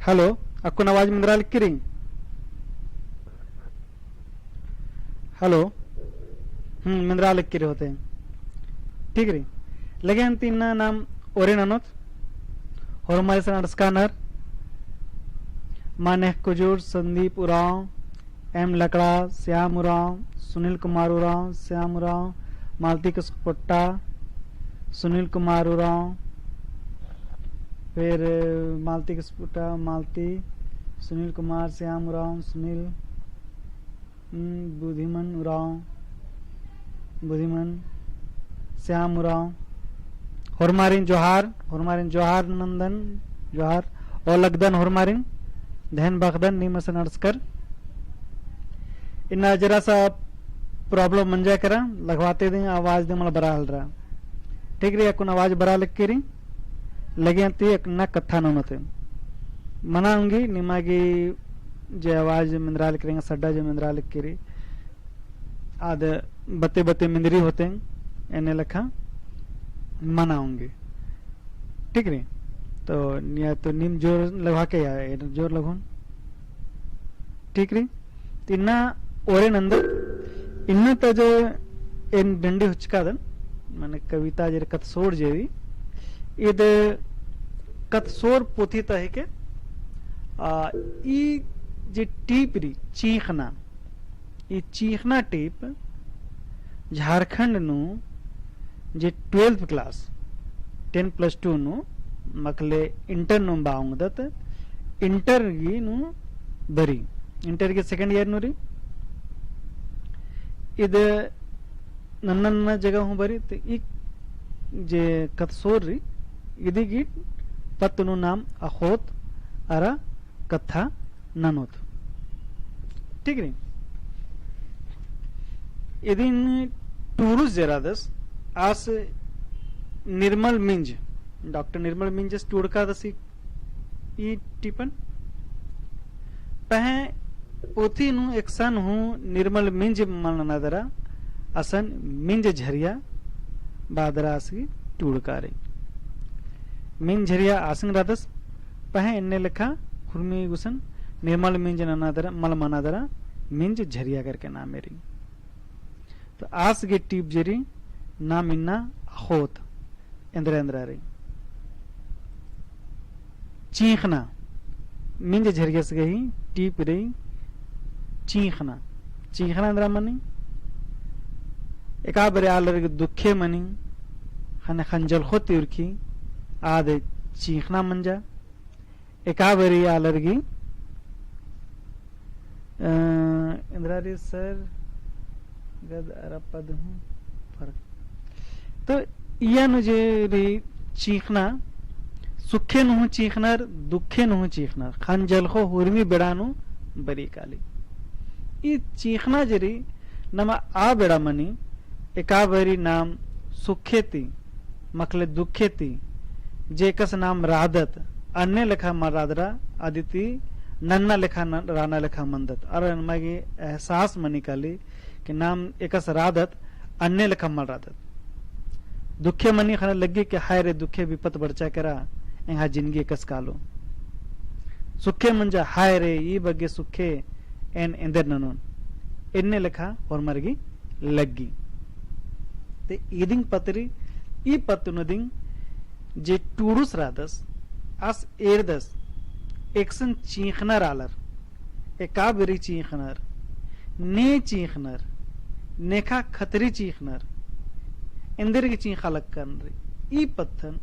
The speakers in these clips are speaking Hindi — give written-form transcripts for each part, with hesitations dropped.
हेलो, आपको आवाज मंदराल की रही? हेलो, मंदराल की होते हैं, ठीक रही लगे हम तीन नाम ओरे ननोत और हमारे से नर मानेह कुजूर, संदीप उरांव, एम लकड़ा, श्याम उरांव, सुनील कुमार उरांव, श्याम उरांव, मालती कसपुट्टा, सुनील कुमार उरांव, फिर मालती कसपुट्टा, मालती, सुनील कुमार, श्याम उरांव, सुनील, बुद्धिमन उरांव, बुद्धिमन, श्याम उरांव, होरमारिन जोहार नंदन जोहार और लगदन होरमारिन धैन बखदन नीमसन नड़स्कर। इन्ना जरा सा प्रॉब्लम मंजा करा लगवाते दें आवाज दे मला बरा हल रहा, ठीक रही अकुन आवाज बरा लग के रही लगे ती एक ना कथा नोते मनाऊंगी निमागी जे आवाज मंदराल करेंगे सड्डा जो मंदराल के रही आद बते बते मिंदरी होते हैं एने लखा मनाऊंगी, ठीक रही तो या तो नीम जोर लगा के या जोर लगून, ठीक रही तो इन्ना ओरे नंदर इन्न तज एन डंडी हुचकादन माने कविता जे कतसोर जेवी इद कतसोर पोथी तहे के ई जे टीप री चीखना ई चीखना टीप झारखंड नु जे 12th क्लास 10+2 नु मकले इंटर नु बाउंगदत इंटर गी नु बरी इंटर ಗೆ ಸೆಕೆಂಡ್ ಇಯರ್ ನುರಿ ಇದು ನನ್ನ जगह हूँ बरी तो एक जे कतसोर री इदिगी पत्नु नाम अखोत अरा कथा ननोत, ठीक री इदिन टूरुस जरादस आस निर्मल मिंज डॉक्टर निर्मल मिंज टूड़का दसी ई टिपन पह पोथी नु एक सन हूँ निर्मल मिंज मननादरा असन मिंज झरिया बादरा आसगी टूड़कारे मिंज झरिया आसंग रादस पह इन्ने लिखा खुरमी गुसन निर्मल मिंज ननादरा मल मनादरा मिंज झरिया करके नाम मेरी तो आस गे टीप जरी नाम इन्ना होत इंद्र इंद्रा रही चीखना मिंज झरिया से गई टीप रही चीखना चीखना इंद्रा मनी एका बरे आलर दुखे मनी खने खंजल होती उर्खी आदे चीखना मंजा एका बरी आलरगी इंद्रा रे सर गद अरपद हूँ फर्क तो यन जे रे चीखना सुखे नु चीखनर दुखे नु चीखनर खंजल हो हुरमी बेड़ानु बरी काली ई चीखना जरी नमा आ बेड़ा मनी एका बरी नाम सुखेती मकले दुखेती जेकस नाम रादत अन्य लेखा मरादरा आदिति नन्ना लेखा राना लेखा मंदत अरे मगी एहसास मनी काली कि नाम एकस रादत अन्य लेखा मल रादत दुखे मनी खाने लगी कि हाय रे दुखे विपत बरचा करा यहाँ जिंदगी एकस कालो सुखे मंजा हाय रे ई बगे सुखे एन इंदर ननोन इन्ने लेखा और मरगी लगी ते ईदिंग पतरी ई पतनुदिंग जे टूडुस रादस आस एरदस एकसन चीखनर आलर एका बेरी चीखनर ने चीखनर नेखा खतरी चीखनर इंदर की चीखा लक्कन रे ई पत्थन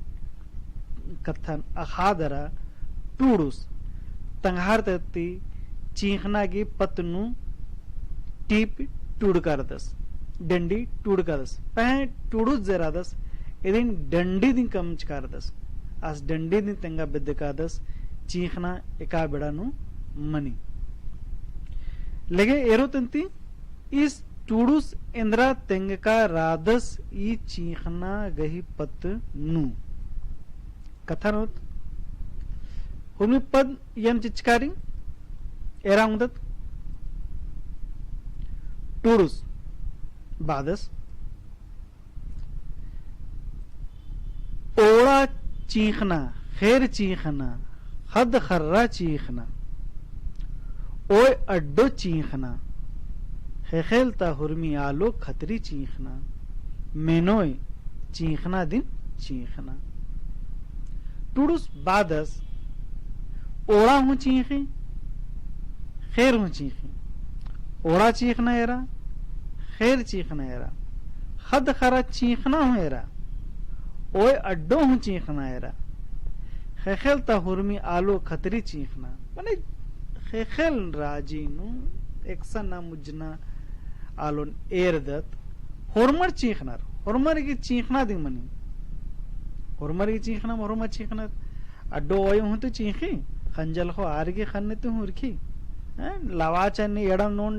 कथन अखादरा टूडुस तंगार तत्ती चीखना की पतनु टीप टूडकर दस डंडी टूडकर दस पह टूडुस जरा दस इदिन डंडी दिन कमचकार दस आस डंडी दिन तंगा बिद्दका दस चीखना एका बेड़ानु मनी लगे एरो तंती इस टूडुस इंद्रा तेंग का रादस ई चीखना गही पत नु कथा नोत हुमी पद यन चिचकारी एरा उंदत टूडुस बादस ओड़ा चीखना खैर चीखना खद खर्रा चीखना, ओए अड्डो चीखना, खेलता हुर्मी आलो खतरी चीखना, मेनोय चीखना दिन चीखना। टूडुस बादस ओड़ा हूं चीखी, खैर हूं चीखी, ओड़ा चीखना एरा, खैर चीखना एरा, खद खरा चीखना हूं एरा, ओए अड्डो हूं चीखना एरा, खेलता हुर्मी आलो खतरी चीखना। माने खेल राजीनु एक्सना मुजना आलोन एरदत होरमर चीखनार, होरमर की चीखना दी मनी, होरमर की चीखना होरमर चीखना। अड्डो ओय हूं तो चीखी, खंजल खो आरगे खन्ने तो हुरखी, लवाचा ने एडम नोन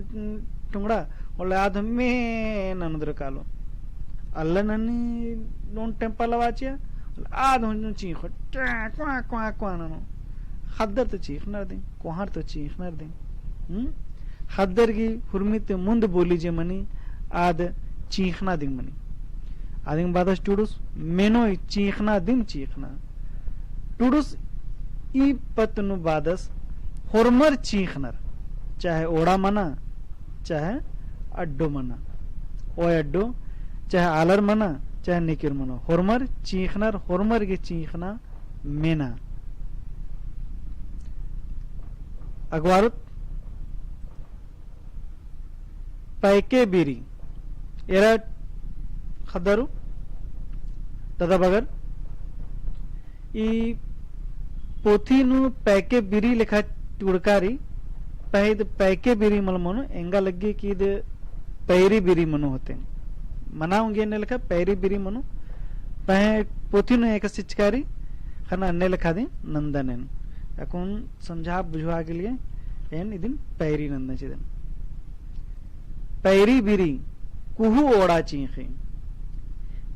टुंगड़ा ओले आध में ननुद्र कालो अल्ला नन्नी नोन टेंपा लवाचिया आध हूं चीखो क्वा क्वा क्वा ननो खद्दर तो चीखनार दिन, कोहार तो चीखनार दिन। खद्दर की हुर्मित मुंद बोली जे मनी आद चीखना दिन मनी। आदिंग बादस टूडुस मेनो चीखना दिन चीखना। टूडुस ई पतनु बादस होरमर चीखनर, चाहे ओड़ा मना चाहे अड्डो मना, ओय अड्डो चाहे आलर मना चाहे निकिर मना, होरमर चीखनर, होरमर के चीखना मेना। अगवारुत पैके बीरी एरा खदरु तदा बगर ई पोथीनु पैके बीरी लिखा टुड़कारी पहद पैके बीरी मल मनो एंगा लगी कि पैरी बीरी मनो होते मनाऊंगे ने लिखा पैरी बीरी मनो पह पोथीनु एक सिचकारी खना अन्य लिखा दी नंदन अकुन समझा बुझवा के लिए एन इदिन पैरी नंदन चिदन पैरी बीरी कुहू ओड़ा चीखी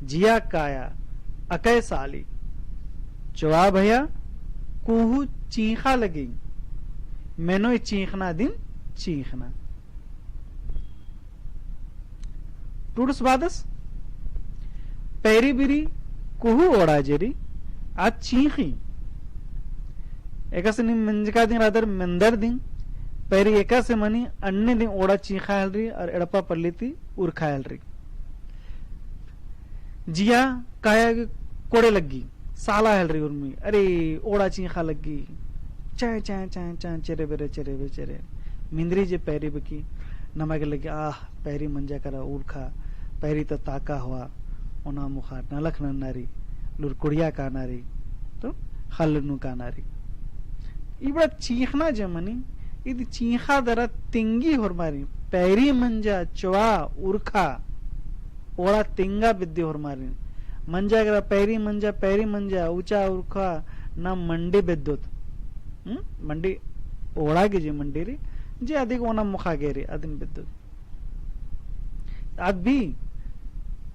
जिया काया अकय साली चवा भैया कुहू चीखा लगी मैनो चीखना दिन चीखना। टूडस बादस पैरी बिरी कुहू ओड़ा जेरी आज चीखी एका से मंजका दिन रादर मंदर दिन पैरी एका से मनी अन्य दिन ओड़ा चीखा हल रही और एड़पा पल्लीती उर्खा हल रही। जिया काया कोड़े लगी साला हल रही उर्मी अरे ओड़ा चीखा लगी चाय चाय चाय चाय चेरे बेरे चेरे बे चेरे मिंद्री जे पैरी बकी नमक लगी आह पैरी मंजा करा उर्खा पैरी तो ताका हुआ ओना मुखा नलख नारी लुरकुड़िया का नारी तो खलनु का नारी इबड़ा चीखना जमनी इद चीखा दरा तिंगी होर मारी पैरी मंजा चवा उर्खा ओड़ा तिंगा विद्य होर मारी मंजा करा पैरी मंजा ऊंचा उर्खा ना मंडी बेद्दोत मंडी ओड़ा गे जे मंडी रे जे अधिक ओना मुखा गे रे अदिन बेद्दोत आज भी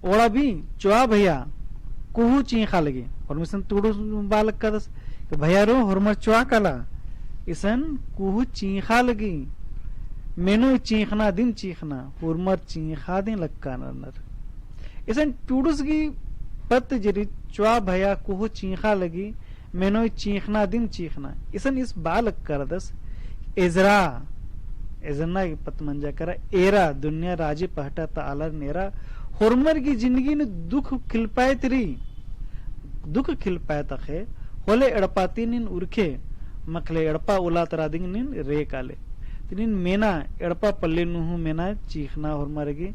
ओड़ा भी चवा भैया कुहू चीखा लगे और मिसन तुड़ू बालक का दस भैया रो हरमर चवा काला इसन कुहू चीखा लगी मेनो चीखना दिन चीखना हुरमर चीखा दिन लक्का नर इसन टूडुस की पत जरी चवा भैया कुहू चीखा लगी मेनो चीखना दिन चीखना इसन इस बालक कर दस एजरा एजरना पत मंजा करा एरा दुनिया राजे पहटा तालर नेरा हुरमर की जिंदगी ने दुख खिलपाए तेरी दुख खिलपाए तखे होले एड़पाती निन उर्खे मखले एड़पा उला तरादिंग निन रे काले तिनिन मेना एड़पा पल्ले नु मेना चीखना हुरमर की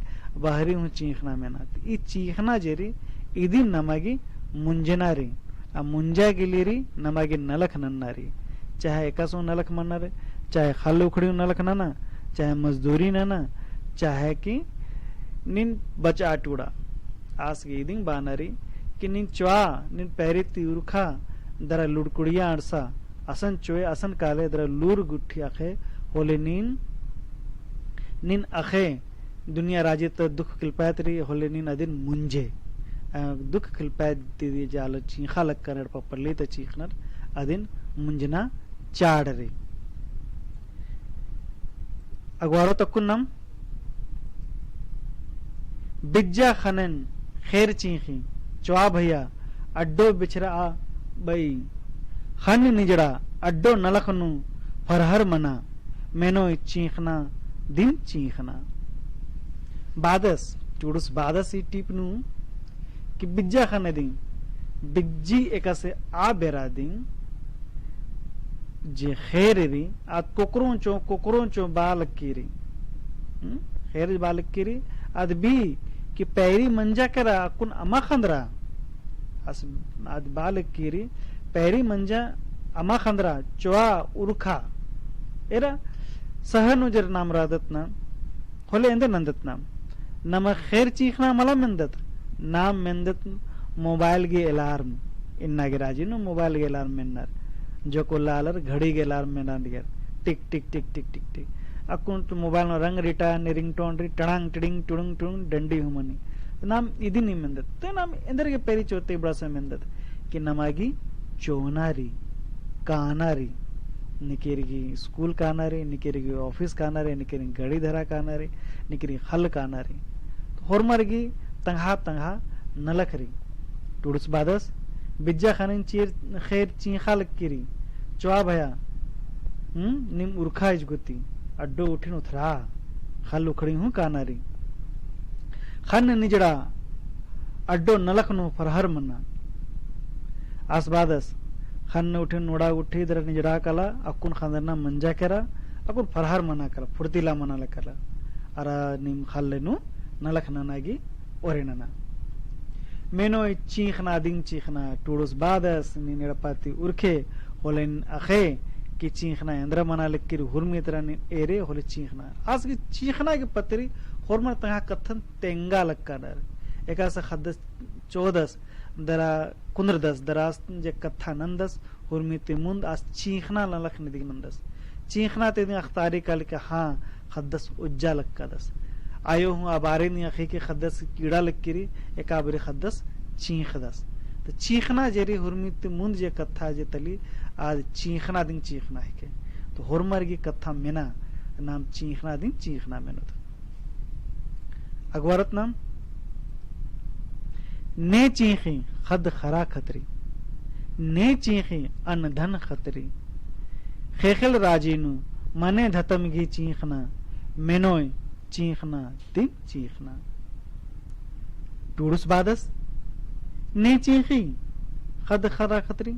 बाहरी हूं चीखना मेना ई चीखना जेरी इदी नमागी मुंजना री आ मुंजा के लिए री नमागी नलख नन्नारी चाहे एकासो नलख मन्नारे चाहे खाल उखड़ी नलख नाना चाहे मजदूरी नाना चाहे कि निन बचा टूड़ा आस गीदिंग बानारी कि निन चवा निन पैरी तीरुखा दरा लुड़कुड़िया अड़सा असन चोए असन काले दरा लूर गुट्ठी अखे होले निन निन अखे दुनिया राजे तो दुख खिलपायत रही होले निन अदिन मुंजे दुख खिलपायत दी जाल चीखा लग कर पल्ली तो चीखनर अदिन मुंजना चाड़ रही अगवारो तकुन्नम बिज्जा खनन खैर चीखी चवा भैया अड्डो बिछरा आ बई खन निजड़ा अड्डो नलखनु फरहर मना मेनो चीखना दिन चीखना बादस टूडुस बादस ई टीपनु कि बिज्जा खाने दिन बिज्जी एकसे आ बेरा दिन जे खेरी आ कोकरों बाल कीरी खेर बाल कीरी आद बी कि पैरी मंजा करा कुन अमा खंदरा आद बाल कीरी पैरी मंजा अमा खंदरा चुआ उर्खा एरा सहनु जर नाम रादत नाम होले इंदर नंदत नाम नम खैर चीखना मला मंदत नाम मंदत मोबाइल गे अलार्म इन्ना गे राजी नो मोबाइल गे अलार्म मेन्नर जो को लालर घड़ी गे अलार्म मेन्नर गे टिक टिक टिक टिक टिक टिक अकुंट मोबाइल नो रंग रिटा ने रिंगटोन री टड़ांग टिडिंग टुडुंग टुडुंग डंडी हुमनी नाम इदी नहीं मंदत तो नाम इंदर के पेरी चोते बड़ा से मंदत कि नमागी चोनारी कानारी निकेरिगी स्कूल कानारी निकेरिगी ऑफिस कानारी निकेरिगी गड़ी धरा कानारी निकेरिगी हल कानारी तो होरमरगी तंगा तंगा नलखरी टूडुस बादस बिज्जा खानिन चीर खैर चीखा लकीरी चुआ भया निम उर्खा इजगुती अड्डो उठिन उथरा खल उखड़ी हूं कानारी खन निजड़ा अड्डो नलखनु फरहर मना आसबादस खन उठिन नोड़ा उठी इधर निजड़ा कला अकुन खंदरना मंजा करा अकुन फरहर मना कला फुर्तीला मना लकला अरा निम खल्लेनु नलखना नागी ओरेनना मेनो चीखना दिन चीखना टूडुस बादस नि निड़पाती उर्खे होलेन अखे कि चीखना इंद्र मना लक्किर हुरमी तरह ने एरे होले चीखना आज की चीखना के पतरी होरमर तंगा कथन तेंगा लक्कानर एकासा खद्दस 14 दरा कुंद्रदस दरास जे कथा नंदस हुरमी ते मुंद आज चीखना न लखने दिग नंदस चीखना ते दिन अख्तारी कल के हां खद्दस उज्जा लक्कादस आयो हूं अबारे नि अखी के खद्दस कीड़ा लक्किरी एकाबरे खद्दस चीखदस तो चीखना जेरी हुरमी ते मुंद जे कथा जे तली आज चीखना दिन चीखना है के तो होरमर की कथा मेना नाम चीखना दिन चीखना मेनो तो अगवरत नाम ने चीखी खद खरा खतरी ने चीखी अन धन खतरी खेखल राजीनु मने धतम गी चीखना मेनोय चीखना दिन चीखना टूडुस बादस ने चीखी खद खरा खतरी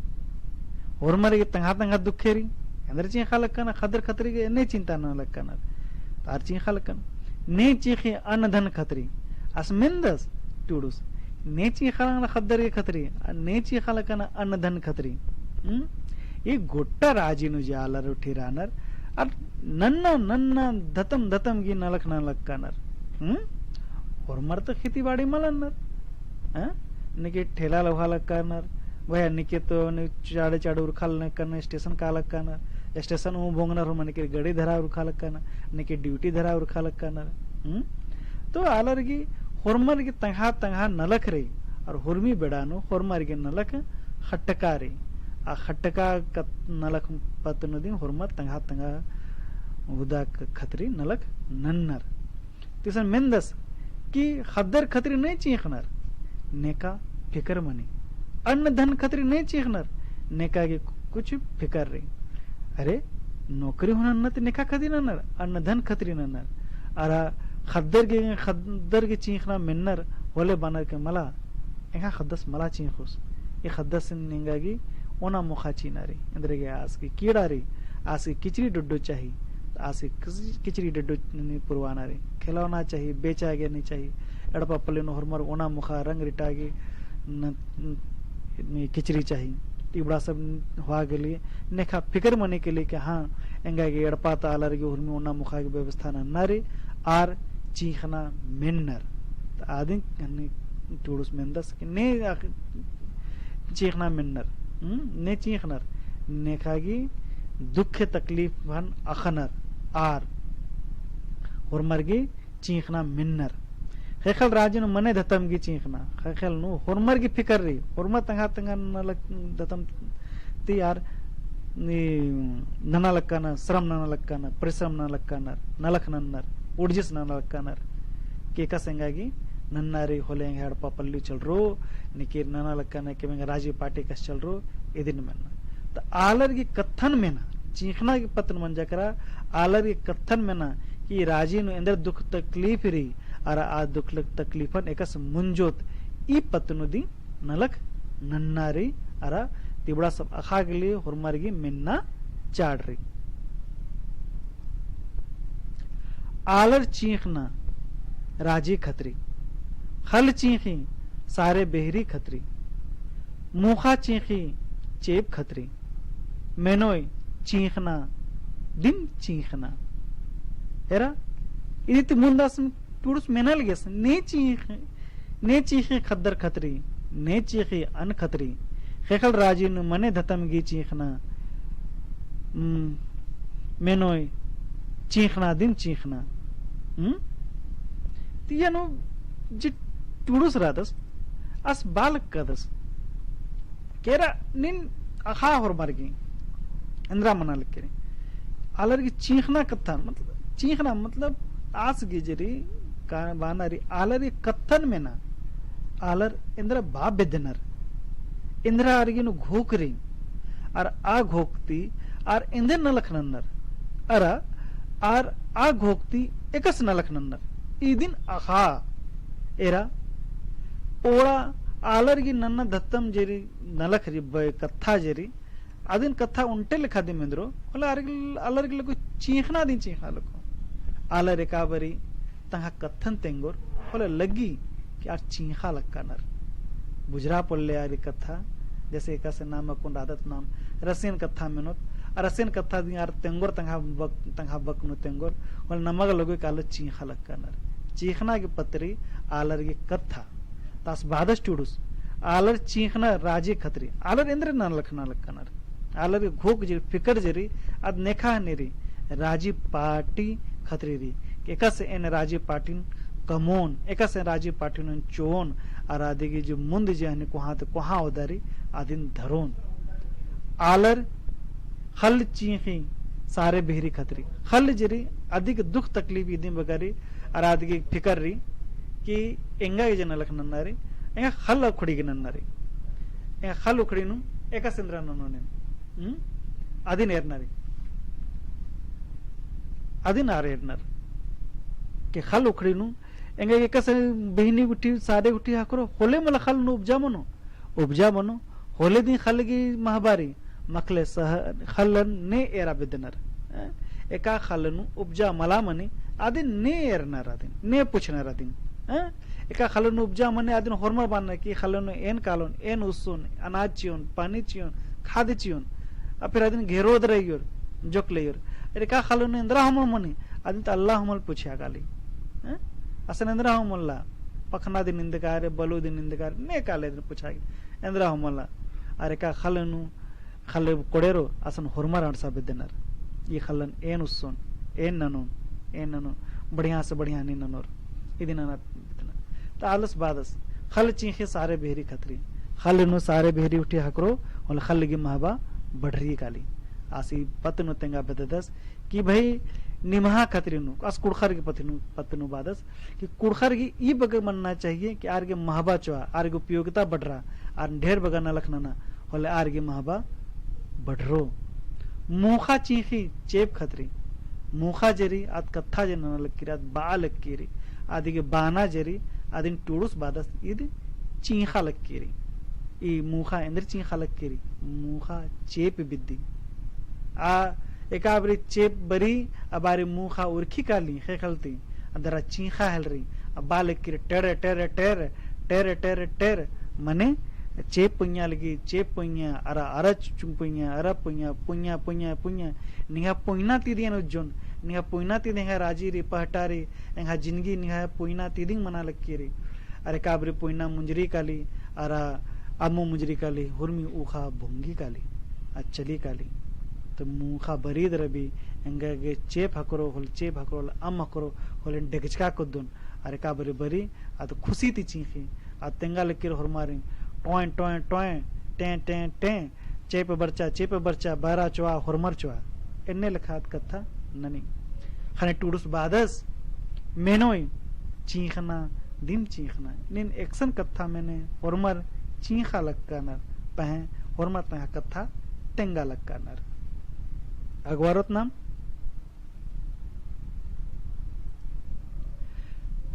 और मरे तंगा तंगा दुखेरी अंदर चीखा लक्कना खदर खतरी के ने चिंता न लक्कना तार चीखा लक्कना ने चीखी अन धन खतरी असमिंदस टूडुस ने चीखा खदर के खतरी ने चीखा लक्कना अन धन खतरी ये गोट्टा राजीनु जालर उठी रानर और नन्ना नन्ना धतम धतम की नलख न लक्कनर और मर तो खेती बाड़ी मलनर निके ठेला लोहा लक्कनर वह निके तो चाड़े चाड़े उरखाल न करना स्टेशन का अलग करना स्टेशन वो बोंगनर हो मन के गड़ी धरा उरखाल करना निके ड्यूटी धरा उरखाल करना तो आलर की होरमर की तंगा तंगा नलख रही और हुरमी बेड़ानो होरमर की नलख खटका रही आ खटका नलख पतनु दिन होरमर तंगा तंगा उदा खतरी नलख नन्नर तिसन मेंदस की खद्दर खतरी नहीं चीखनर नेका फिकर मनी अन्न धन खतरी नहीं चीखनर नेका के कुछ फिकर रही अरे नौकरी होना न नेका खतरी नन्नर अन्न धन खतरी नन्नर अरा खद्दर के चीखना मिन्नर होले बानर के मला एका खद्दस मला चीखुस ये खद्दस निंगागी ओना मुखा चीनारी इंद्र के आस की कीड़ारी आस की किचरी डुड्डो चाहिए आस की किचरी डुड्डो पुरवाना रे खिलौना चाहिए बेचा गया नहीं चाहिए एड़पा पल्ले नो हरमर ओना मुखा रंग रिटागी किचरी चाहिए टिबड़ा सब हुआ के लिए नेखा फिकर मने के लिए कि हाँ एंगा के एड़पा तालर के हुरमी ओना मुखा की व्यवस्था न नारे आर चीखना मिन्नर आदि टूडुस मेंदस ने चीखना मिन्नर ने चीखनर नेखागी दुख तकलीफ भन अखनर आर हुरमरगी चीखना मिन्नर खेखल राजन मने धतम की चीखना खेखल नु हुरमर की फिकर रही हुरमर तंगा तंगा न धतम ती यार नना लक्काना श्रम नना लक्काना परिश्रम नना लक्काना नलख नन्नर उड़जिस नना लक्कानर केका संगागी नन्नारी होले हड़पा पल्ली चल रो निके नना लक्काना के में राजी पार्टी कस चल रो इदिन मन तो आलर की कथन में ना चीखना की पतन मन जकरा आलर की कथन में ना कि राजी नु अंदर दुख तकलीफ रही और आ दुख तकलीफन एकस मुंजोत ई पतनु दी नलक नन्नारी अरा तिबड़ा सब अखा के लिए हुरमरगी मिन्ना चाड़ रही आलर चीखना राजी खतरी खल चीखी सारे बेहरी खतरी मुखा चीखी चेप खतरी मेनोय चीखना दिन चीखना एरा इदित मुंदास टूडुस मेनल गेस ने चीखे खद्दर खतरी ने चीखी अन खतरी खेखल राजी नु मने धतम गी चीखना मेनोय चीखना दिन चीखना तियानो जि टूडुस रादस अस बालक कदस केरा निन अखा होर मरगी इंद्रा मना लिख के आलर की चीखना कत्था मतलब चीखना मतलब आस गिजरी का बानारी आलर की कत्थन में ना आलर इंद्रा बा बेदनर इंद्रा आरगिनु घोकरी और आ घोकती और इंद्र न लखनन्नर अरा आर आ घोकती एकस न लखनन्नर ई दिन अखा एरा ओड़ा आलर की नन्ना धत्तम जेरी नलख रिब्बे कत्था जेरी अदिन कथा उंटे लिखा दी मिंद्रो होला अलर गिल को चीखना दी चीखा लको आलर एकाबरी तंगा कथन तेंगोर होला लगी कि यार चीखा लक्का नर बुजरा पल्ले यार कथा जैसे एका से नाम कुंड आदत नाम रसियन कथा मेनोत रसियन कथा दी यार तेंगोर तंगा बक नु तेंगोर होला नमग लगो कालो चीखा लक्का नर चीखना की पत्री आलर की कथा तास बादस टूडुस आलर चीखना राजे खतरी आलर इंद्र न लखना लक्का नर आलर घोक जी फिकर जरी अद नेखा नेरी राजी पार्टी खतरी री एकस एन राजी पार्टी कमोन एकस राजी पार्टी चोन और आदि की जो मुंद जे हने कुहा उदारी आदिन धरोन आलर खल चीखी सारे बेहरी खतरी खल जरी अधिक दुख तकलीफ इदी बगारी और आदि की फिकर री कि एंगा जन लख नन्नारी एंगा खल उखड़ी की नन्नारी एंगा खल उखड़ी नु एकस इंद्र ननोने अदिन एर्नरी अदिन आर एर्नर के खल उखड़ी नु एंगे एकस बहिनी गुठी सारे गुठी हाकरो होले मला खल नु उपजा मनो होले दिन खल की महाबारी मखले सह खलन ने एरा बिदनर एका खलन उपजा मला मने आदिन ने एर्नर आदिन ने पूछनर आदिन एका खलन उपजा मने आदिन होरमर बान की खलन एन कालोन एन उसुन अनाज चियोन पानी चियोन खाद चियोन फिर आदिन घेरोद रहियोर जोक लेयोर अरे का खलन इंद्रा हमल मने आदिन त अल्लाह हमल पूछया गाली असन इंद्रा हमल्ला पखना दिन निंदकार बलु दिन निंदकार ने काले दिन पूछागी इंद्रा हमल्ला अरे का खलनु खले कोडेरो असन होरमर अणसा बेदनर ये खलन एन उसुन एन ननो बढ़िया से बढ़िया नी ननोर इदिन ना त आलस बादस खल चीखे सारे बेहरी खतरी खल नु सारे बेहरी उठी हकरो और खल की महबा बढ़री काली आसी पतनु तेंगा बेददस कि भाई निमहा खतरी नु अस कुड़खर के पतनु बादस कि कुड़खर की ई बग मनना चाहिए कि आर के महबा चवा आर के उपयोगिता बढ़ रहा आर ढेर बगा न लखना ना होले आर के महबा बढ़रो मुखा चीखी चेप खतरी मुखा जरी आद कथा जे न लक्की आद बा लक्की री आदि के बाना जरी आदिन टूडुस बादस इद चीखा लक्की री ई मुखा इंद्र चीखा लक्की री मुखा चेप बिद्दी आ एकाबरी चेप बरी अबारी मुखा उर्खी काली खेखलती अंदर चीखा हल रही अब बा लक्की री टेर टेर टेर टेर टेर टेर मने चेप पुन्या लगी चेप पुन्या अरा अरा चुंपुन्या अरा पुन्या पुन्या पुन्या पुन्या निहा पुन्ना तीदियन उज्जोन निहा पुन्ना तीदिंग राजी री पहटारी एंगा जिंदगी निहा पुन्ना तीदिंग मना लक्की री अरे काबरी पुन्ना मुंजरी काली अरा अम्मू मुंजरी काली हुरमी उखा भुंगी काली अच्छली काली तो मुखा बरीद रबी एंगा गे चेप हकरो होल चेप हकरो अम हकरो होल डेगचका कुदुन अरे काबरी बरी आ तो खुशी ती चीखी आ तेंगा लक्की हुरमारी टोय टोय टोय टे टे टे चेप बरचा बारा चुआ हुरमर चुआ इन्ने लखात कथा ननी खने टूडुस बादस मेनोय चीखना दिन चीखना निन एक्शन कथा मैंने हुरमर चीखा लक्का न पहे हुरमर तहा कथा ತೆಂಗಾಲಕ್ ಕಾರ್ನರ್ ಅಗ್ವಾರೋತ್ ನಾಮ್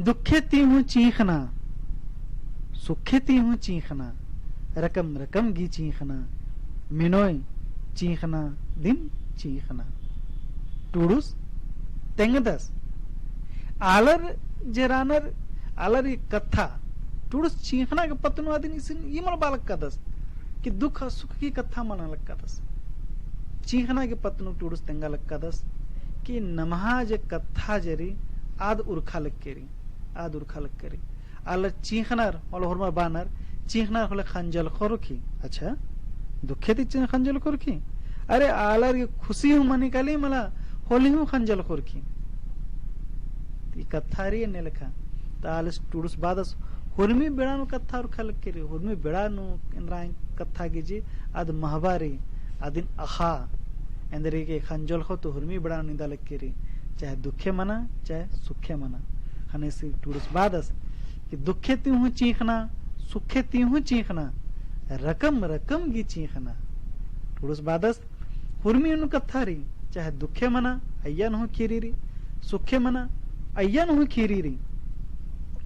दुखेती हूँ चीखना सुखेती हूँ चीखना रकम रकम गी चीखना मिनोय चीखना दिन चीखना टूडुस तेंगदस आलर जेरानर आलर ये कथा टूडुस चीखना के पतनु आदि ये मन बालक का दस कि दुख सुख की कथा मन लग का दस चीखना के पतनु टूडुस तेंगा लग का दस कि नमहा जे कथा जरी आद उर्खा लग केरी आद उर्खा लग केरी आलर चीखनार और होरमा बानर चीखनार होले खंजल खोरखी अच्छा दुखे ती खंजल खोरखी अरे आलर ये खुशी हूं मनी काली मला होली हूं खंजल खोरखी ती कथारी ने लिखा तालस टूडुस बादस हुर्मी बेड़ानु कथा उर्खा लग केरी हुर्मी बेड़ानु इंद्राय कथा कीजी आद महबारी आदिन अखा इंद्री के खंजल खो तो हुर्मी बेड़ानु निदा लग केरी चाहे दुखे मना चाहे सुखे मना हने से टूडुस बादस कि दुखे ती हूं चीखना सुखे ती हूं चीखना रकम रकम गी चीखना टूडुस बादस हुर्मी उन कथारी चाहे दुखे मना अय्यन हो खीरीरी सुखे मना अय्यन हो खीरीरी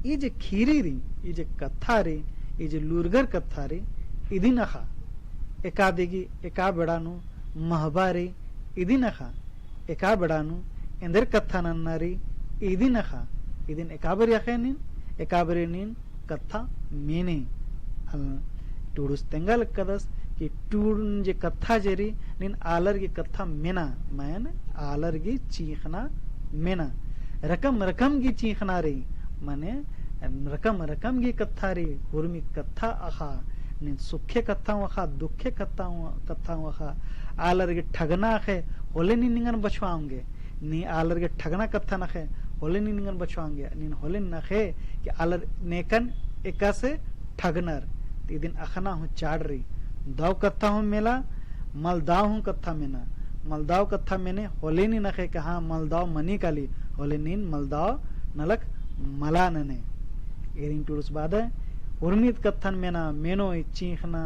ये जे खीरीरी ये जे कथारी ये जे लूरगर कथारी इदी नखा एकादेगी एका बेड़ानु महबारी इदी नखा एका बेड़ानु इंदर कथा नन्नारी इदी नखा इदिन एकाबरी अखेनिन एकाबरी नीन कथा मेने टूडुस तेंगल कदस कि टूडन जे कथा जेरी नीन आलर की कथा मेना मैन आलर की चीखना मेना रकम रकम की चीखना रे माने रकम रकम की कथा रे हुर्मी कथा अखा नीन सुखे कथा वखा दुखे कथा वखा आलर की ठगना खे होले नी निंगन बचवाओंगे नी आलर के ठगना कथा नखे होले नी निंगन बचवाएंगे नीन होले नखे कि आलर नेकन एका से ठगनर ती दिन अखना हूं चाड़ रही दाव कथा हूं मेला मलदाव हूं कथा मेना मलदाव कथा मैंने होले नी नखे कि हाँ मलदाव मनी काली होले नीन मलदाव नलक मला नने एरिन टूरुस बाद है उर्मीद कथन मेना मेनो चीखना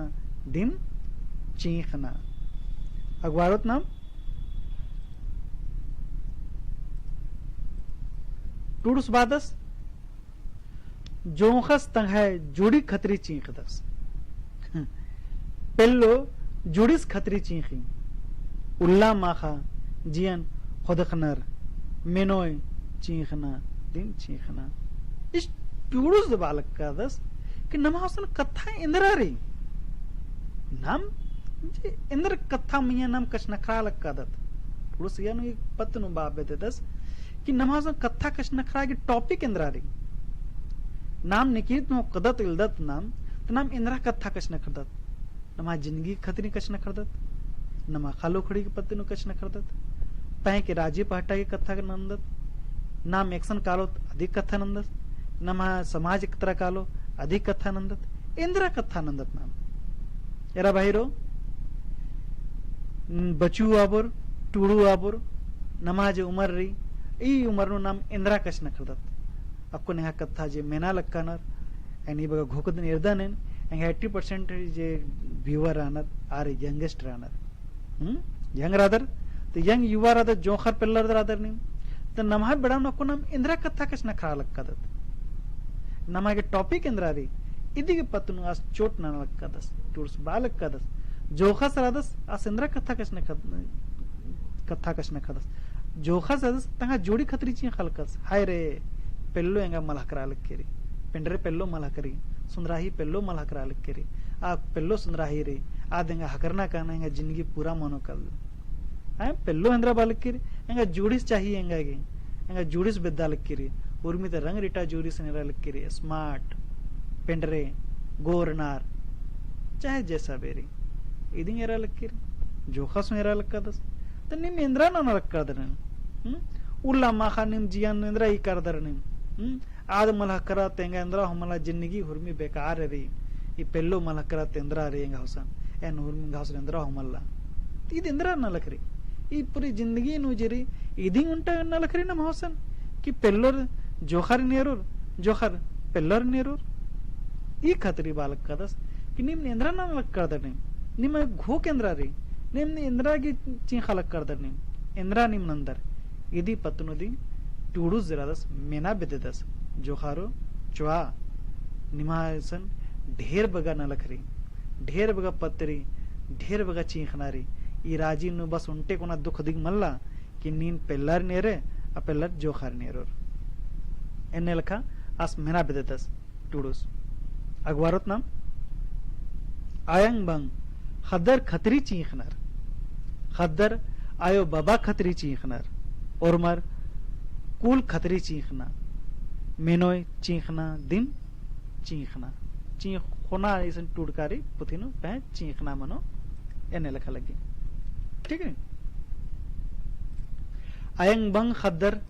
दिन चीखना अगवारोत नाम टूडुस बादस जोखस तंगाय जुड़ी खतरी चीखदस पेल्लो जुड़िस खतरी चीखी उल्ला माखा जियन खुदखनर मेनोय चीखना दिन चीखना इस टूडुस बालक का दस कि नमासन कथा इंद्रा रे नाम जे इंद्र कथा मिया नाम कछ नखरा लग का दत टूडुस यानु एक पत्नु बाबे दे दस कि नमाज कथा कश नखरा की टॉपिक इंद्रा रे नाम निकित नो कदत इल्दत नाम तो नाम इंद्रा कथा कश नखरदत नमा जिंदगी खतरी कश नखरदत नमा खालो खड़ी के पत्ते नो कश नखरदत पै के राजी पहटा की कथा के नंदत नाम एक्शन कालो अधिक कथा नंदत नमा समाज एक तरह कालो अधिक कथा नंदत इंद्रा कथा नंदत नाम एरा भाईरो बचू आबुर टूडू आबुर नमाज उमर रही ई उमर नु नाम इंद्रा कश नखरदत आपको नेहा कथा जे मेना लक्कानर एनी बगा घोकद निर्दानेन एंग 80% जे व्यूअर रानत आर यंगेस्ट रानर यंग रादर तो यंग युवा रादर जोखर पिल्लर रादर नी तो नमा बड़ा आपको नाम इंद्रा कथा कश नखरा लक्कादत नमा के टॉपिक इंद्रा रे इदी के पतनु आस चोट ना लक्कादस टूर्स बालक कदस जोखस रादस आस इंद्रा कथा कश नखदस जोखा सदस तंगा जोड़ी खतरी ची खलकस हाय रे पेल्लो एंगा मलहकरा लक्केरी पेंडरे पेल्लो मलहकरी सुंदराही पेल्लो मलहकरा लक्केरी आ पेल्लो सुंदराही रे आ देंगा हकरना काना एंगा जिंदगी पूरा मनो कल हाय पेल्लो इंद्रा बालक्केरी एंगा जोड़िस चाहिए एंगा जोड़िस बेद्दा लक्केरी उर्मी ते रंग रिटा जोड़िस नेरा लक्केरी स्मार्ट पेंडरे गोरनार चाहे जैसा बेरी इदिंग एरा लक्केरी जोखा सुनेरा लक्का दस तो निम इंद्रा ना लक्का दरन उल्ला माखा निम जियान इंद्रा ही कर दरन आद मलह करा तेंगा इंद्रा हमला जिंदगी हुर्मी बेकार रे ई पेल्लो मलह करा तेंद्रा रे एंगा हुसन एन हुर्मी घास इंद्रा हमला तीद इंद्रा ना लखरी ई पूरी जिंदगी नु जरी इदी उंटा ना लखरी ना हुसन कि पेल्लोर जोखर नेरुर जोखर पेल्लोर नेरुर ई खतरी बालक कदस कि निम इंद्रा ना लक्का दरन निम घो केंद्रा रे निम्न इंद्रा की चीख अलग कर दर निम इंद्रा निम नंदर इदी पत्नुदी टूडूस जरादस मेना बिददस जोखारो चुआ निमासन ढेर बगा न लखरी ढेर बगा पत्तरी ढेर बगा चीखनारी ई राजी नु बस उंटे कोना दुख दिग मल्ला कि नीन पेल्लर नेरे आ पेल्लर जोखार नेरोर एने लखा आस मेना बिददस टूडूस अगवारत नाम आयंग बंग खदर खतरी चीखनर खदर आयो बाबा खतरी चीखनर और मर कुल खतरी चीखना मेनोय चीखना दिन चीखना चीखना इसन टूडकारी पुथिनो पह चीखना मनो एने लखा लगी ठीक है आयंग बंग खदर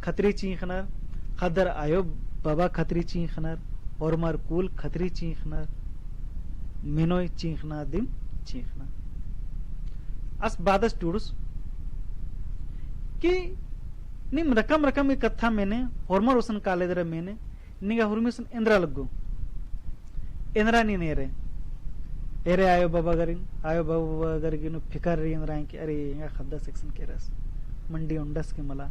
खतरी चीखनर खदर आयो बाबा खतरी चीखनर और मर कुल खतरी चीखनर मेनोय चीखना दिन चीखना अस बादस टूडुस कि निम रकम रकम की कथा मैंने होरमर उसन काले दर मैंने निगा हुरमिसन इंद्रा लगो इंद्रा नी नेरे एरे आयो बाबा गरिन फिकर रही इंद्रा की अरे इंगा खद्दा सेक्शन के रस मंडी उंडस के मला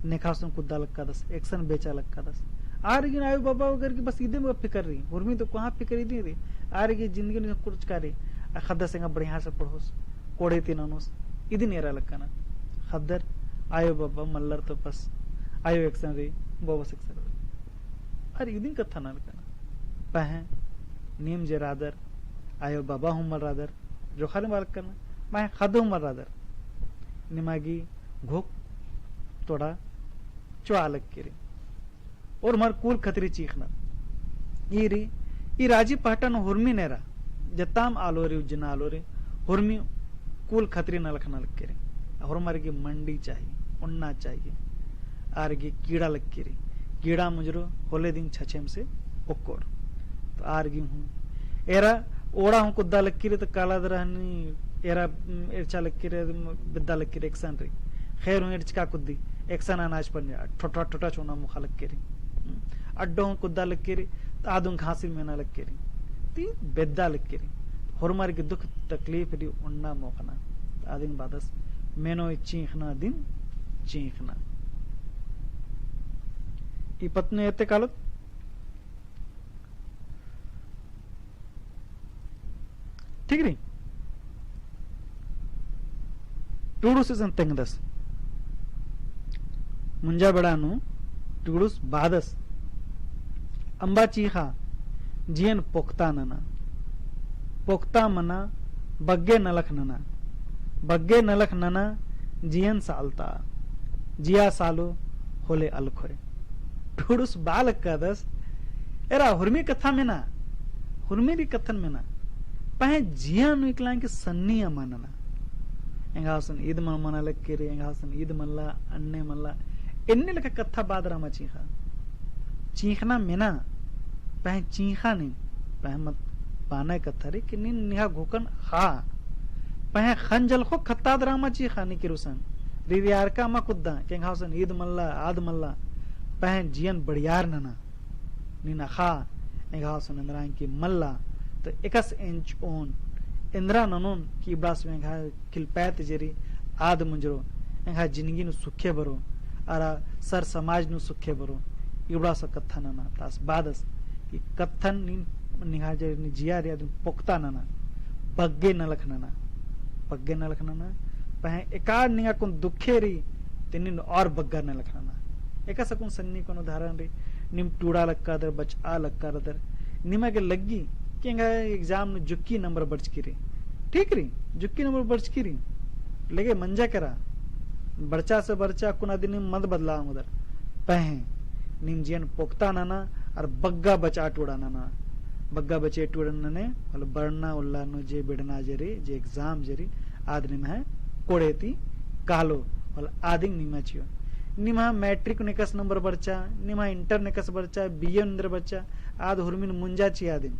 नेखासन कुद्दा लक्का दस एक्शन बेचा लक्का दस आ रही आयो बाबा वगैरह की बस इधे में फिकर रही हुरमी तो कहाँ फिकर ही रही आ रही जिंदगी ने कुछ करे खद्दा सेंगा बढ़िया से पढ़ोस कोड़े तीनोस इधे नेरा लक्का ना खद्दर आयो बाबा मल्लर तो बस आयो एक्शन रे बाबा सेक्शन अरे इदिन कथा ना लक्का पह नीम जे रादर आयो बाबा हूं मल रादर जो खाली मालक करना मैं खद हूं मल रादर निमागी घोक तोड़ा चुआलक के और मर कूल खतरी चीखना ई राजी पहटन हुरमी नेरा जताम आलो रे उज्जना आलो रे हुरमी कूल खतरी न लखना लग के रे और मर की मंडी चाहिए उन्ना चाहिए आर की कीड़ा लग के रे कीड़ा मुजरो होले दिन छछेम से ओकोर तो आर की हूं एरा ओड़ा हूं कुद्दा लग के रे तो काला दरहनी एरा इर्चा लग के रे बिद्दा लग के रे एक्शन रे खैर हूं इर्चका कुद्दी एक्शन अनाज पर ठोटा ठोटा चोना मुखा लग के रे अड्डो हूं कुद्दा लग के रे तो आदुं घासी मेना लग के रे ती बेद्दा लग के रे होरमार की दुख तकलीफ री उन्ना मोखना आदिन बादस मेनो चीखना दिन चीखना ई पत्नी एते कालत ठीक री टूडूस इस तेंगदस मुंजा बड़ानु टूडूस बादस अंबा चीखा जियन पोक्ता नना पोक्ता मना बग्गे नलख नना बग्गे नलख नना जियन सालता जिया सालो होले अलखोय टूडूस बाल कदस एरा हुरमी कथा में ना हुरमी री कथन में ना पहे जिया नु इकलां के सन्नी अमानना ಎಂಗಾಸನ್ ಈದ್ ಮನಲಕ್ಕಿರಿ ಎಂಗಾಸನ್ ಈದ್ ಮಲ್ಲ अन्ने मल्ला इन्ने लका कथा बाद रामा चीखा चीखना मेना पह चीखा नहीं पह मत पाना कथा रे कि निहा घोकन हा पह खंजल खो खत्ता रामा चीखा नहीं किरुसन रियार का मा कुद्दा केंगासन ईद मल्ला आद मल्ला पह जियन बढ़ियार नना निना खा एंगासन अंदरा की मल्ला तो 21 इंच ओन इंद्रा ननोन की ब्रास में घा किलपैत जरी आद मुंजरो एंगा जिंदगी नु सुखे बरो अरा सर समाज नु सुखे बरो इबड़ा सा कथन ना तास बादस कि कथन निहा जरी जिया रे पोक्ता ना बग्गे न लखना पग्गे न लखना पह एकाड निगा कोन दुखे री तिनिन और बग्गा न लखना एका सकुन सन्नी कोन उदाहरण रे निम टूड़ा लक्का दर बचा लक्का दर निमा के लग्गी केंगा एग्जाम नु जुक्की नंबर बर्च किरी ठीक री जुक्की नंबर बर्च किरी लगे मंजा करा बर्चा से बर्चा कुना दिन मत बदला उधर पह निम जियन पोक्ता नाना और बग्गा बचा टूड़ा नाना बग्गा बचे टूड़ा नने वल बरना उल्ला नु जे बिडना जरी जे एग्जाम जरी आदनी में है कोड़ेती कालो वल आदिंग निमा छियो Nima matric निकस number बर्चा Nima inter निकस बर्चा BA अंदर बच्चा आद हुरमिन मुंजा ची आदिन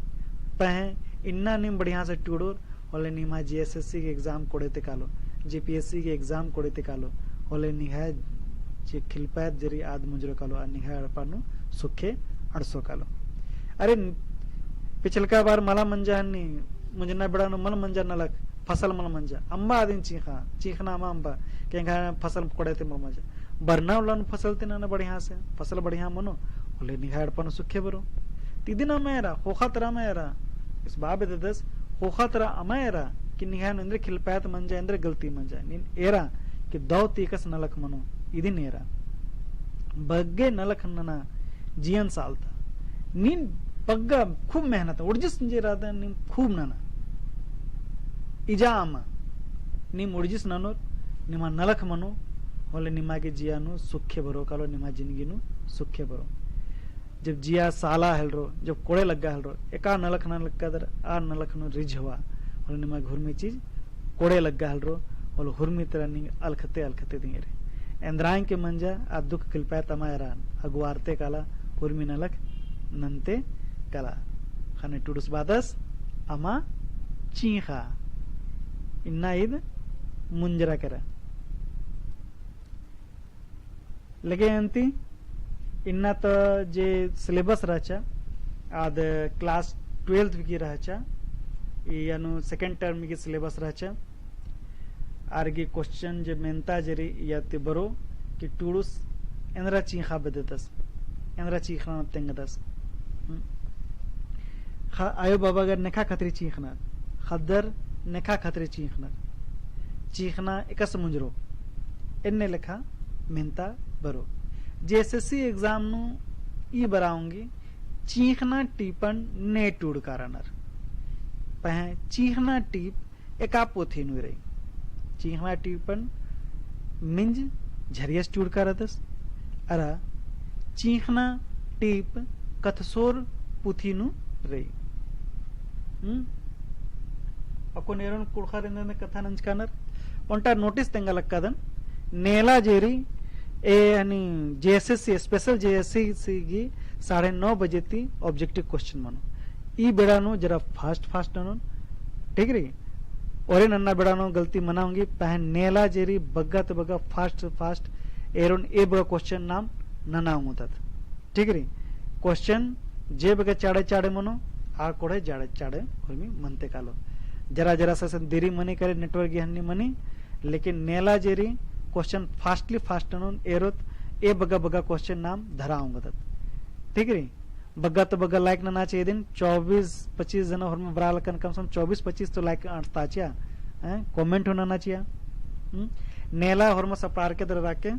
पह इन्ना निम बढ़िया से टूडोर होले निमा जीएसएससी के एग्जाम कोड़ेते कालो जीपीएससी के एग्जाम कोड़ेते कालो होले निहा जे खिलपैत जरी आद मुजरो कालो आ निहा अड़पानु सुखे अड़सो कालो अरे पिछलका बार मला मंजा हन्नी मुंजना बड़ानु मल मंजा नलक फसल मन मंजा अंबा आदिन चीखा चीखना मा अंबा के फसल कोड़े ते मजा बरना उलन फसल ते ना बढ़िया से फसल बढ़िया मनो ओले निहाड़ पन सुखे बरो तिदिन मेरा होखतरा मेरा इस बाबे दस होखतरा अमेरा कि निहान इंद्र खिलपात मंजा इंद्र गलती मंजा निन एरा कि दौ तीकस नलक मनो इदिन एरा बग्गे नलक नना जीवन सालता नीन पग्गा खूब मेहनत उड़जिस जे राधा नीन खूब नना इजा आमा नीम उड़जिस ननो निमा नलक मनो होले निमा के जियानु सुखे बरो कालो निमा जिंदगी नु सुखे बरो जब जिया साला हेलरो जब कोड़े लग्गा हेलरो एका नलक न लग्गा दर आ नलक नु रिज हुआ होले निमा घुरमी चीज कोड़े लग्गा हेलरो होले हुरमी तरह नि अलखते अलखते दिंगे एंद्रांग के मंजा आ दुख किलपा तमायरान अगवारते काला हुरमी नलक नंते कला खाने टुडुस बादस अमा चीखा इन्ना ईद मुंजरा करा लगे अंती इन्ना तो जे सिलेबस रहचा आद क्लास 12th की रहचा यानु सेकंड टर्म की सिलेबस रहचा आरगी क्वेश्चन जे मेंता जरी या ते बरो कि टूडुस एंद्रा चीखा बदतस एंद्रा चीखना तेंगदस आयो बाबा अगर नेखा खतरी चीखना खदर नेखा खतरी चीखना चीखना एकस मुंजरो इन्ने लेखा मेंता बरो जेएसएससी एग्जाम नु ई बराऊंगी चीखना टीपन ने टूड कारणर पह चीखना टीप एका पोथी नु रही चीखना टीपन मिंज झरियस टूड कारतस अरा चीखना टीप कथसोर पुथी नु रही अको नेरन कुड़खारिंद कथा नंचकानर उंटा नोटिस तेंगा लक्कादन नेला जेरी ए यानी जेएसएससी स्पेशल जेएसएससी की 9:30 बजे ती ऑब्जेक्टिव क्वेश्चन मनो ई बेड़ानो जरा फास्ट फास्ट ननो ठीक रही और नन्ना बेड़ानो गलती मनाऊंगी पहन नेला जेरी बग्गा तो बग्गा फास्ट फास्ट एरोन ए बगा क्वेश्चन नाम ननाऊंग तत ठीक रही क्वेश्चन जे बगा चाड़े चाड़े मनो आ कोड़े जाड़े चाड़े और मी मनते कालो जरा जरा सा देरी मनी करे नेटवर्क हन्नी मनी लेकिन नेला जेरी क्वेश्चन फास्टली फास्ट एरोत ए बगा बगा क्वेश्चन नाम धराऊंगा तत ठीक रही बग्गा तो बग्गा लाइक ना चाहिए दिन 24-25 जन और में बराल कम से कम 24-25 तो लाइक ताचिया कमेंट होना ना चाहिए नेला और में सपार के दर राके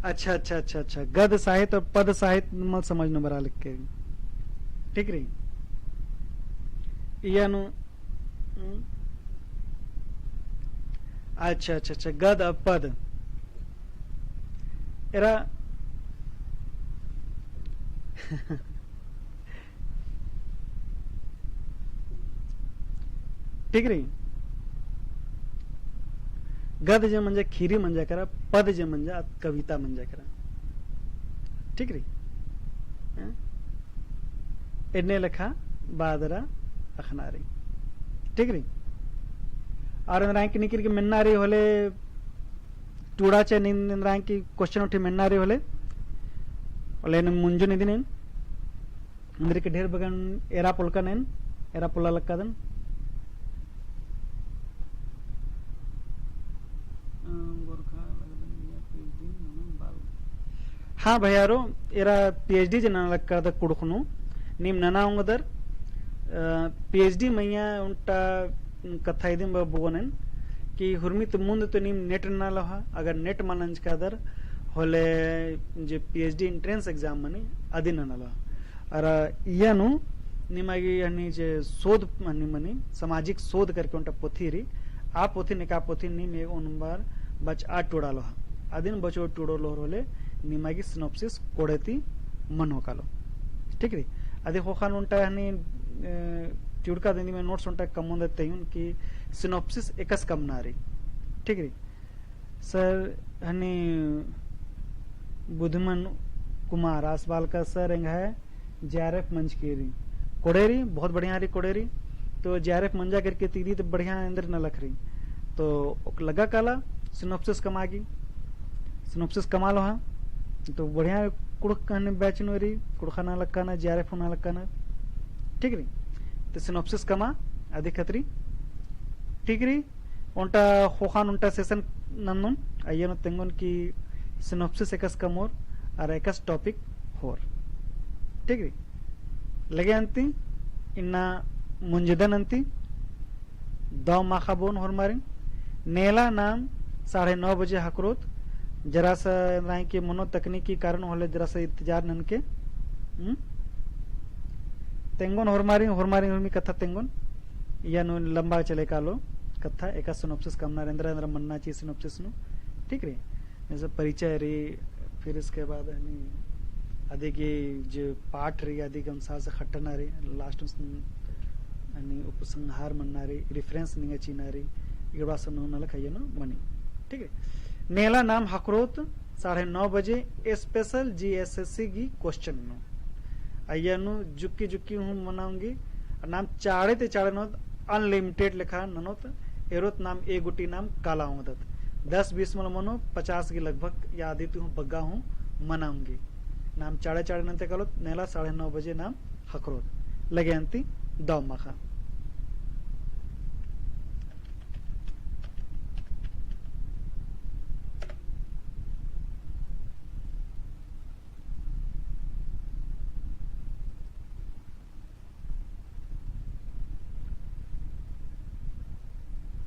अच्छा अच्छा अच्छा अच्छा गद साहित्य और पद साहित्य मत समझना बरा लिख के ठीक रही यानु अच्छा अच्छा अच्छा गद और पद एरा ठीक रही गद जे म्हणजे खीरी म्हणजे करा पद जे म्हणजे कविता म्हणजे करा ठीक रही एने लेखा बादरा अखनारी ठीक रही और रैंक निकल के मिन्नारी होले टूड़ा चे निंद रैंक की क्वेश्चन उठी मिन्नारी होले ओले मुंजु निदिन इंद्र के ढेर बगन एरा पुलका नेन एरा पुला लक्कादन हाँ भैयारो एरा पीएचडी जना लक्का द कुड़खनु नीम नना उंगदर पीएचडी मैया उनटा कथा इदिम बुगोनेन कि हुरमित मुंद तो नीम नेट ना लहा अगर नेट मानंज का दर होले जे पीएचडी एंट्रेंस एग्जाम मनी अदि ना लहा अर यानु निमागी यानी जे शोध मनी मनी सामाजिक शोध करके उनटा पोथी री आ पोथी निका पोथी नीम एक उनबार बच आ टोड़ा लहा अदिन बचो टोड़ो लोर होले निमागी सिनॉप्सिस कोड़ेती मन होकालो ठीक री अदि होखान उनटा यानी चुड़का देनी में नोट्स उनटा कम होंदे तयुन कि सिनॉप्सिस एकस कम ना रही ठीक री सर हनी बुधमन कुमार आसपाल का सर है जेआरएफ मंच की रही कोड़ेरी बहुत बढ़िया रही कोड़ेरी तो जेआरएफ मंजा करके तीदी तो बढ़िया अंदर न लख रही तो लगा काला सिनॉप्सिस कमागी सिनॉप्सिस कमा लो हाँ तो बढ़िया कुड़कन बैचनोरी कुड़खाना लक्काना JRF ना लक्काना ठीक री तो सिनॉप्सिस कमा अधिक खतरी ठीक री उनटा होखान उनटा सेशन नन्नुन अय्यनो तेंगुन की सिनॉप्सिस एकस कमोर और एकस टॉपिक होर ठीक री लगे अंती इन्ना मुंजदन अंती दो माखाबोन होर मारिन नेला नाम 9:30 बजे हकरोत जरा सा राय के मनो तकनीकी कारण होले जरा सा इंतजार नन के तेंगोन होरमारी होरमी कथा तेंगोन या नो लंबा चले कालो कथा एका सिनॉप्सिस कमना रेंद्र रेंद्र मन्ना ची सिनॉप्सिस नु ठीक रे जैसे परिचय रे फिर इसके बाद अधिक ये जो पाठ रे अधिक अनुसार से खट्टना रे लास्ट आणि उपसंहार मन्ना रे रेफरेंस निंगा चीना रे इगवा सनो नल खयनो मनी ठीक है नेला नाम हकरोत 9:30 बजे स्पेशल GSSC की क्वेश्चन नु अय्यनु जुक्की हूँ मनाऊंगी नाम चाड़े ते चाड़े नो अनलिमिटेड लिखा ननोत एरोत नाम ए गुटी नाम काला होदत 10-20 मल मनो 50 की लगभग याद हूँ बग्गा हूँ मनाऊंगी नाम चाड़े नंते कलो नेला 9:30 बजे नाम हकरोत लगे अंती दौ मखा